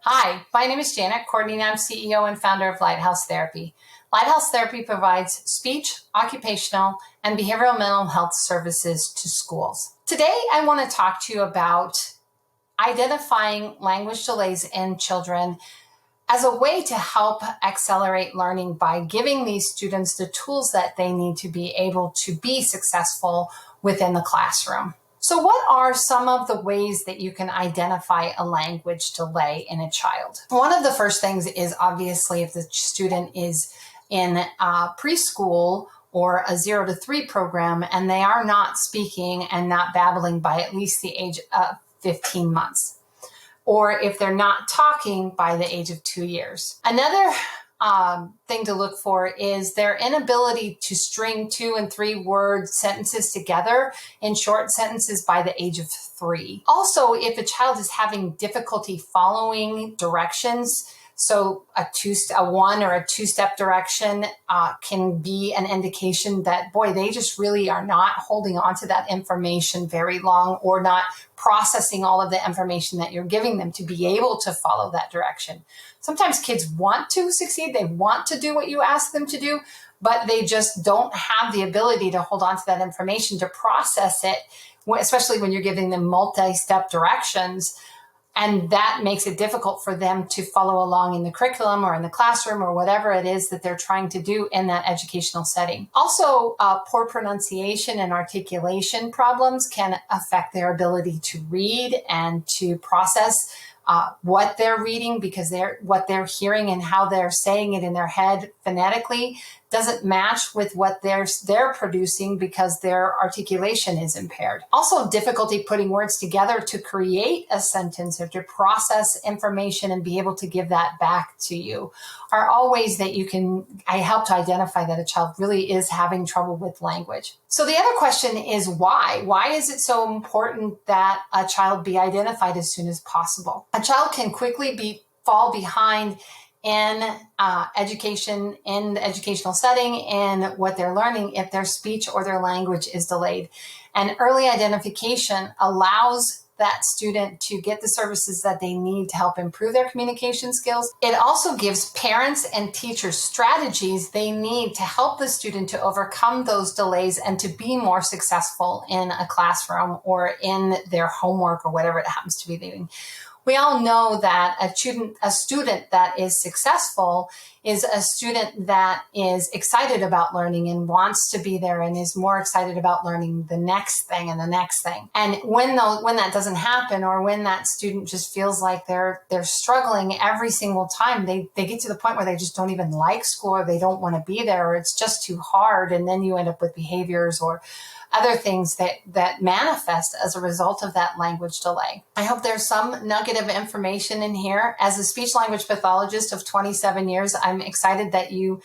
Hi, my name is Janet Courtney, and I'm CEO and founder of Lighthouse Therapy. Lighthouse Therapy provides speech, occupational, and behavioral mental health services to schools. Today, I want to talk to you about identifying language delays in children as a way to help accelerate learning by giving these students the tools that they need to be able to be successful within the classroom. So what are some of the ways that you can identify a language delay in a child? One of the first things is obviously if the student is in preschool or a 0 to 3 program and they are not speaking and not babbling by at least the age of 15 months, or if they're not talking by the age of 2 years. Another thing to look for is their inability to string 2 and 3 word sentences together in short sentences by the age of 3. Also, if a child is having difficulty following directions, so a 1 or a 2-step direction can be an indication that, boy, they just really are not holding on to that information very long or not processing all of the information that you're giving them to be able to follow that direction. Sometimes kids want to succeed. They want to do what you ask them to do, but they just don't have the ability to hold on to that information, to process it, especially when you're giving them multi-step directions. And that makes it difficult for them to follow along in the curriculum or in the classroom or whatever it is that they're trying to do in that educational setting. Also, poor pronunciation and articulation problems can affect their ability to read and to process what they're reading, because what they're hearing and how they're saying it in their head phonetically doesn't match with what they're producing because their articulation is impaired. Also, difficulty putting words together to create a sentence or to process information and be able to give that back to you are all ways that I help to identify that a child really is having trouble with language. So the other question is why? Why is it so important that a child be identified as soon as possible? A child can quickly fall behind in education, in the educational setting, in what they're learning if their speech or their language is delayed. And early identification allows that student to get the services that they need to help improve their communication skills. It also gives parents and teachers strategies they need to help the student to overcome those delays and to be more successful in a classroom or in their homework or whatever it happens to be doing. We all know that a student that is successful is a student that is excited about learning and wants to be there and is more excited about learning the next thing and the next thing. And when that doesn't happen, or when that student just feels like they're struggling every single time, they get to the point where they just don't even like school, or they don't want to be there, or it's just too hard, and then you end up with behaviors or other things that manifest as a result of that language delay. I hope there's some nugget of information in here. As a speech language pathologist of 27 years, I'm excited that you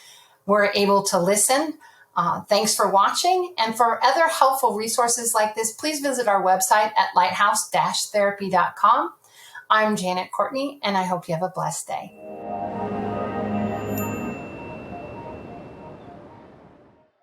were able to listen. Thanks for watching. And for other helpful resources like this, please visit our website at lighthouse-therapy.com. I'm Janet Courtney, and I hope you have a blessed day.